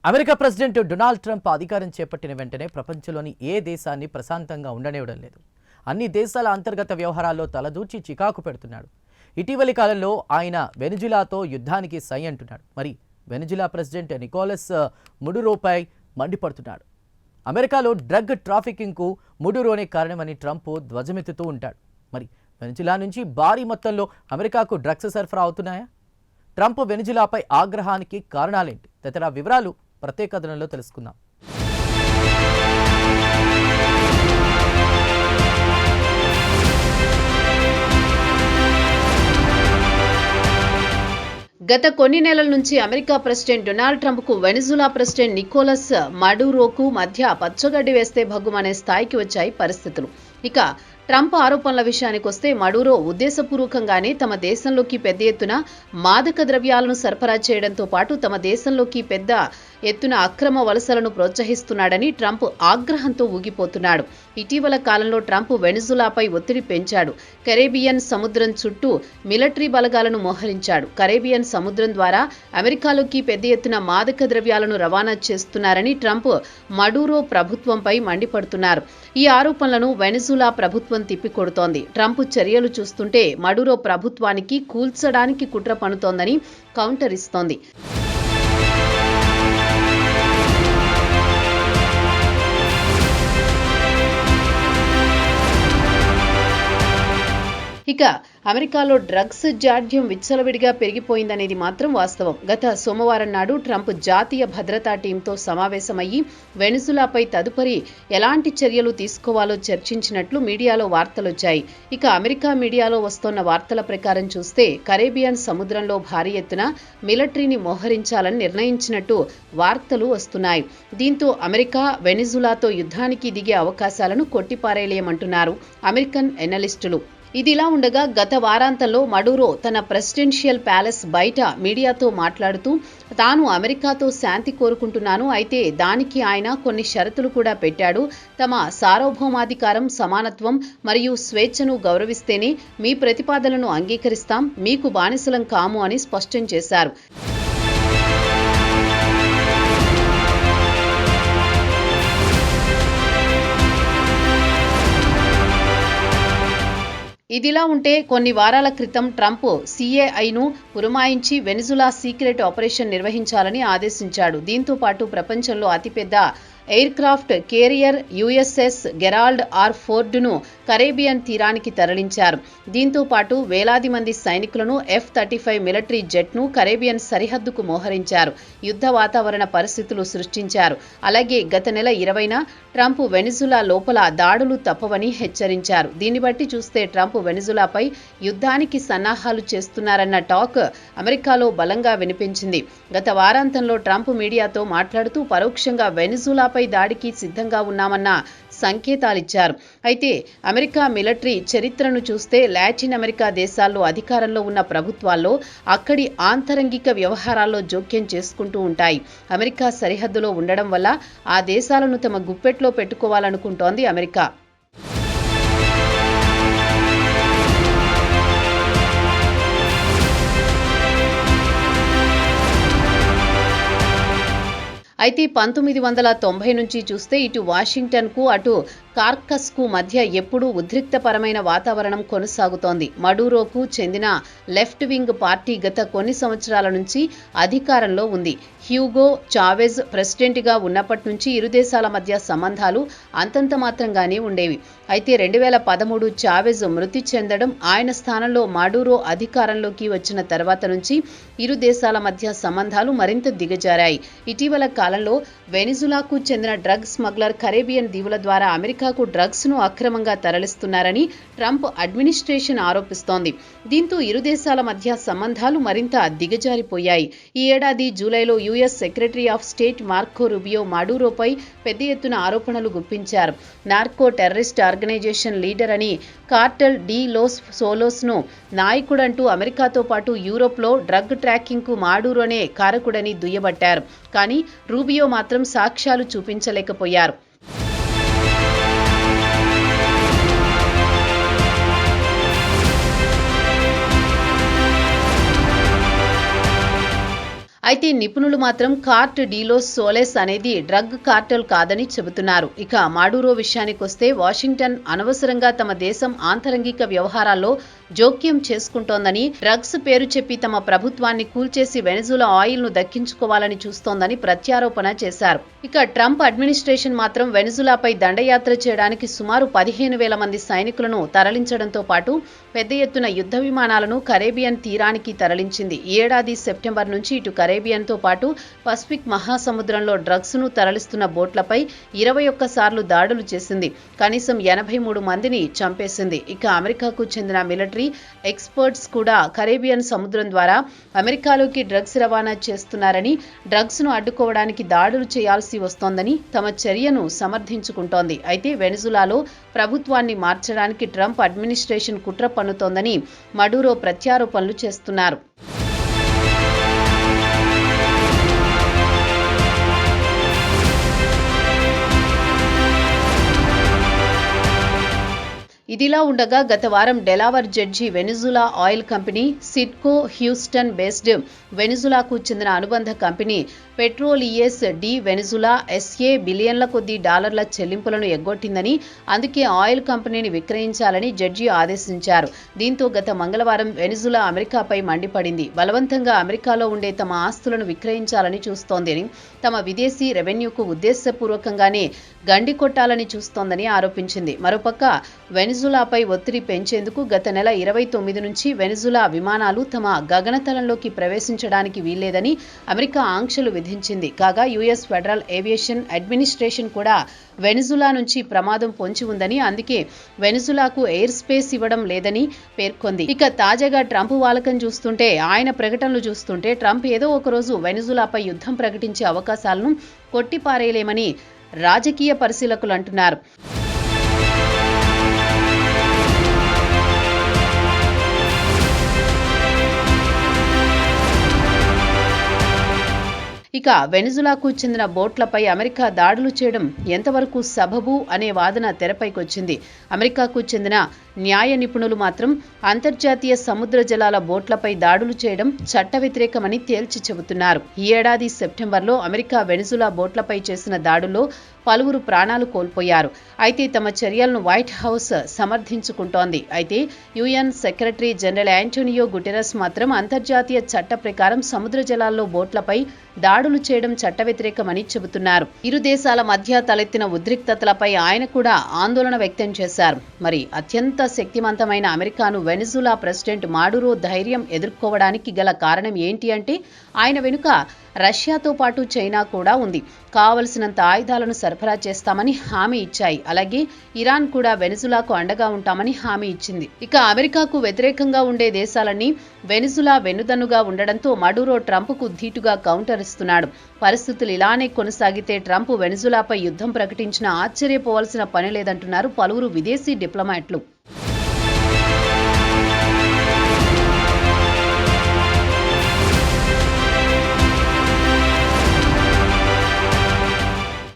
America president Donald Trump అధికారం చేపట్టిన వెంటనే ప్రపంచంలోని ఏ దేశాన్ని ప్రశాంతంగా ఉండనివ్వడం లేదు. అన్ని దేశాల అంతర్గత వ్యవహారాల్లో తలదూర్చి చికాకు పెడుతున్నాడు. ఇటీవలి కాలంలో ఆయన వెనిజులాతో యుద్ధానికి సై అంటున్నాడు. మరి వెనిజులా ప్రెసిడెంట్ నికోలస్ మడురోపై మండిపడుతున్నాడు. అమెరికాలో డ్రగ్ ట్రాఫికింగ్కు మడురోనే కారణమని ట్రంప్ ధ్వజమెత్తుతూ ఉంటాడు. మరి వెనిజులా నుంచి భారీ మొత్తంలో అమెరికాకు డ్రగ్స్ సరఫరా అవుతున్నాయా? ట్రంప్ వెనిజులాపై ఆగ్రహానికి కారణాలేంటి? తదితర వివరాలు ప్రత్యేక కథనంలో తెలుసుకుందాం. గత కొన్ని నెలల నుంచి అమెరికా ప్రెసిడెంట్ డొనాల్డ్ ట్రంప్కు వెనిజులా ప్రెసిడెంట్ నికోలస్ మడురోకు మధ్య పచ్చగడ్డి వేస్తే భగ్గుమనే స్థాయికి వచ్చాయి పరిస్థితులు. ఇక ట్రంప్ ఆరోపణల విషయానికి వస్తే మడురో ఉద్దేశపూర్వకంగానే తమ దేశంలోకి పెద్ద ఎత్తున మాదక ద్రవ్యాలను సరఫరా చేయడంతో పాటు తమ దేశంలోకి పెద్ద ఎత్తున అక్రమ వలసలను ప్రోత్సహిస్తున్నాడని ట్రంప్ ఆగ్రహంతో ఊగిపోతున్నాడు. ఇటీవల కాలంలో ట్రంప్ వెనిజులాపై ఒత్తిడి పెంచాడు. కరేబియన్ సముద్రం చుట్టూ మిలిటరీ బలగాలను మోహరించాడు. కరేబియన్ సముద్రం ద్వారా అమెరికాలోకి పెద్ద ఎత్తున మాదక ద్రవ్యాలను రవాణా చేస్తున్నారని ట్రంప్ మడురో ప్రభుత్వంపై మండిపడుతున్నారు. ఈ ఆరోపణలను వెనిజులా ప్రభుత్వం తిప్పికొడుతోంది. ట్రంప్ చర్యలు చూస్తుంటే మడురో ప్రభుత్వానికి కూల్చడానికి కుట్ర పన్నుతోందని కౌంటర్ ఇస్తోంది. ఇక అమెరికాలో డ్రగ్స్ జాడ్యం విచ్చలవిడిగా పెరిగిపోయిందనేది మాత్రం వాస్తవం. గత సోమవారం నాడు ట్రంప్ జాతీయ భద్రతా టీంతో సమావేశమయ్యి వెనిజులాపై తదుపరి ఎలాంటి చర్యలు తీసుకోవాలో చర్చించినట్లు మీడియాలో వార్తలొచ్చాయి. ఇక అమెరికా మీడియాలో వస్తోన్న వార్తల ప్రకారం చూస్తే కరేబియన్ సముద్రంలో భారీ ఎత్తున మిలిటరీని మోహరించాలని నిర్ణయించినట్టు వార్తలు వస్తున్నాయి. దీంతో అమెరికా వెనిజులాతో యుద్ధానికి దిగే అవకాశాలను కొట్టిపారేయలేమంటున్నారు అమెరికన్ ఎనలిస్టులు. ఇదిలా ఉండగా గత వారాంతంలో మడురో తన ప్రెసిడెన్షియల్ ప్యాలెస్ బయట మీడియాతో మాట్లాడుతూ తాను అమెరికాతో శాంతి కోరుకుంటున్నాను, అయితే దానికి ఆయన కొన్ని షరతులు కూడా పెట్టాడు. తమ సార్వభౌమాధికారం, సమానత్వం మరియు స్వేచ్ఛను గౌరవిస్తేనే మీ ప్రతిపాదనలను అంగీకరిస్తాం, మీకు బానిసలం కాము అని స్పష్టం చేశారు. ఇదిలా ఉంటే కొన్ని వారాల క్రితం ట్రంప్ సిఏఐను పురమాయించి వెనిజులా సీక్రెట్ ఆపరేషన్ నిర్వహించాలని ఆదేశించాడు. దీంతో పాటు ప్రపంచంలో అతిపెద్ద aircraft carrier USS Gerald R ఫోర్డ్ను కరేబియన్ తీరానికి తరలించారు. దీంతో పాటు వేలాది మంది సైనికులను F-35 మిలిటరీ జెట్ను కరేబియన్ సరిహద్దుకు మోహరించారు. యుద్ధ వాతావరణ పరిస్థితులు సృష్టించారు. అలాగే గత నెల 20న ట్రంప్ వెనిజులా లోపల దాడులు తప్పవని హెచ్చరించారు. దీన్ని బట్టి చూస్తే ట్రంప్ వెనిజులాపై యుద్ధానికి సన్నాహాలు చేస్తున్నారన్న టాక్ అమెరికాలో బలంగా వినిపించింది. గత వారాంతంలో ట్రంప్ మీడియాతో మాట్లాడుతూ పరోక్షంగా వెనిజులాపై దాడికి సిద్ధంగా ఉన్నామన్న సంకేతాలిచ్చారు. అయితే అమెరికా మిలిటరీ చరిత్రను చూస్తే లాటిన్ అమెరికా దేశాల్లో అధికారంలో ఉన్న ప్రభుత్వాల్లో అక్కడి ఆంతరంగిక వ్యవహారాల్లో జోక్యం చేసుకుంటూ ఉంటాయి. అమెరికా సరిహద్దులో ఉండడం వల్ల ఆ దేశాలను తమ గుప్పెట్లో పెట్టుకోవాలనుకుంటోంది అమెరికా. అయితే 1990 నుంచి చూస్తే ఇటు వాషింగ్టన్కు అటు కార్కస్కు మధ్య ఎప్పుడూ ఉద్రిక్తపరమైన వాతావరణం కొనసాగుతోంది. మడురోకు చెందిన లెఫ్ట్ వింగ్ పార్టీ గత కొన్ని సంవత్సరాల నుంచి అధికారంలో ఉంది. హ్యూగో చావెజ్ ప్రెసిడెంట్గా ఉన్నప్పటి నుంచి ఇరు దేశాల మధ్య సంబంధాలు అంతంత మాత్రంగానే ఉండేవి. అయితే 2013 చావెజ్ మృతి చెందడం, ఆయన స్థానంలో మడురో అధికారంలోకి వచ్చిన తర్వాత నుంచి ఇరు దేశాల మధ్య సంబంధాలు మరింత దిగజారాయి. ఇటీవల కాలంలో వెనిజులాకు చెందిన డ్రగ్ స్మగ్లర్ కరేబియన్ దీవుల ద్వారా అమెరికాకు డ్రగ్స్ ను అక్రమంగా తరలిస్తున్నారని ట్రంప్ అడ్మినిస్ట్రేషన్ ఆరోపిస్తోంది. దీంతో ఇరు దేశాల మధ్య సంబంధాలు మరింత దిగజారిపోయాయి. ఈ ఏడాది జూలైలో US secretary of state Marco Rubio మడురోపై పెద్ద ఎత్తున ఆరోపణలు గుప్పించారు. నార్కో టెర్రరిస్ట్ ఆర్గనైజేషన్ లీడర్ అని, కార్టెల్ డి లోస్ సోలోస్ను నాయకుడంటూ అమెరికాతో పాటు యూరోప్లో డ్రగ్ ట్రాకింగ్కు మడురోనే కారకుడని దుయ్యబట్టారు. కానీ రూబియో మాత్రం సాక్ష్యాలు చూపించలేకపోయారు. అయితే నిపుణులు మాత్రం కార్ట్ డీలోస్ సోలెస్ అనేది డ్రగ్ కార్టెల్ కాదని చెబుతున్నారు. ఇక మాడురో విషయానికొస్తే వాషింగ్టన్ అనవసరంగా తమ దేశం ఆంతరంగిక వ్యవహారాల్లో జోక్యం చేసుకుంటోందని, డ్రగ్స్ పేరు చెప్పి తమ ప్రభుత్వాన్ని కూల్చేసి వెనజులా ఆయిల్ ను దక్కించుకోవాలని చూస్తోందని ప్రత్యారోపణ చేశారు. ఇక ట్రంప్ అడ్మినిస్ట్రేషన్ మాత్రం వెనజులాపై దండయాత్ర చేయడానికి సుమారు 15,000 మంది సైనికులను తరలించడంతో పాటు పెద్ద ఎత్తున యుద్ధ విమానాలను కరేబియన్ తీరానికి తరలించింది. ఈ ఏడాది సెప్టెంబర్ నుంచి ఇటు కరేబియన్తో పాటు పసిఫిక్ మహాసముద్రంలో డ్రగ్స్ ను తరలిస్తున్న బోట్లపై 21 సార్లు దాడులు చేసింది. కనీసం 83 మందిని చంపేసింది. ఇక అమెరికాకు చెందిన మిలిటరీ ఎక్స్పర్ట్స్ కూడా కరేబియన్ సముద్రం ద్వారా అమెరికాలోకి డ్రగ్స్ రవాణా చేస్తున్నారని, డ్రగ్స్ ను అడ్డుకోవడానికి దాడులు చేయాల్సి వస్తోందని తమ చర్యను సమర్థించుకుంటోంది. అయితే వెనజులాలో ప్రభుత్వాన్ని మార్చడానికి ట్రంప్ అడ్మినిస్ట్రేషన్ కుట్ర పన్నుతోందని మడురో ప్రత్యారోపణలు చేస్తున్నారు. ఇదిలా ఉండగా గత వారం Delaware judge Venezuela oil company Citgo Houston based వెనిజులాకు చెందిన అనుబంధ company Petroleos de Venezuela SA బిలియన్ల కొద్దీ డాలర్ల చెల్లింపులను ఎగ్గొట్టిందని, అందుకే ఆయిల్ కంపెనీని విక్రయించాలని జడ్జి ఆదేశించారు. దీంతో గత మంగళవారం వెనిజులా అమెరికాపై మండిపడింది. బలవంతంగా అమెరికాలో ఉండే తమ ఆస్తులను విక్రయించాలని చూస్తోందని, తమ విదేశీ రెవెన్యూకు ఉద్దేశపూర్వకంగానే గండి కొట్టాలని చూస్తోందని ఆరోపించింది. మరోపక్క వెనిజులాపై ఒత్తిడి పెంచేందుకు గత నెల 29 నుంచి వెనిజులా విమానాలు తమ గగనతలంలోకి ప్రవేశించడానికి వీల్లేదని అమెరికా ఆంక్షలు విధించింది. కాగా యుఎస్ ఫెడరల్ ఏవియేషన్ అడ్మినిస్ట్రేషన్ కూడా వెనిజులా నుంచి ప్రమాదం పొంచి ఉందని, అందుకే వెనిజులాకు ఎయిర్ స్పేస్ ఇవ్వడం లేదని పేర్కొంది. ఇక తాజాగా ట్రంప్ వాలకం చూస్తుంటే, ఆయన ప్రకటనలు చూస్తుంటే ట్రంప్ ఏదో ఒకరోజు వెనిజులాపై యుద్ధం ప్రకటించే అవకాశాలను కొట్టిపారేయలేమని రాజకీయ పరిశీలకులు అంటున్నారు. ఇక వెనిజులాకు చెందిన బోట్లపై అమెరికా దాడులు చేయడం ఎంతవరకు సబబు అనే వాదన తెరపైకొచ్చింది. అమెరికాకు చెందిన న్యాయ నిపుణులు మాత్రం అంతర్జాతీయ సముద్ర జలాల బోట్లపై దాడులు చేయడం చట్ట వ్యతిరేకమని తేల్చి చెబుతున్నారు. ఈ ఏడాది సెప్టెంబర్లో అమెరికా వెనిజులా బోట్లపై చేసిన దాడుల్లో పలువురు ప్రాణాలు కోల్పోయారు. అయితే తమ చర్యలను వైట్ హౌస్ సమర్థించుకుంటోంది. అయితే UN secretary general Antonio Guterres మాత్రం అంతర్జాతీయ చట్ట ప్రకారం సముద్ర జలాల్లో బోట్లపై దాడులు చేయడం చట్ట వ్యతిరేకమని చెబుతున్నారు. ఇరు దేశాల మధ్య తలెత్తిన ఉద్రిక్తతలపై ఆయన కూడా ఆందోళన వ్యక్తం చేశారు. మరి అత్యంత శక్తివంతమైన అమెరికాను వెనిజులా ప్రెసిడెంట్ మాడురో ధైర్యం ఎదుర్కోవడానికి గల కారణం ఏంటి అంటే, ఆయన వెనుక రష్యాతో పాటు చైనా కూడా ఉంది. కావలసినంత ఆయుధాలను సరఫరా చేస్తామని హామీ ఇచ్చాయి. అలాగే ఇరాన్ కూడా వెనిజులాకు అండగా ఉంటామని హామీ ఇచ్చింది. ఇక అమెరికాకు వ్యతిరేకంగా ఉండే దేశాలన్నీ వెనిజులా వెన్నుదన్నుగా ఉండడంతో మడురో ట్రంప్కు ధీటుగా కౌంటర్ ఇస్తున్నాడు. పరిస్థితులు ఇలానే కొనసాగితే ట్రంప్ వెనిజులాపై యుద్ధం ప్రకటించినా ఆశ్చర్యపోవాల్సిన పని లేదంటున్నారు పలువురు విదేశీ డిప్లొమాట్లు.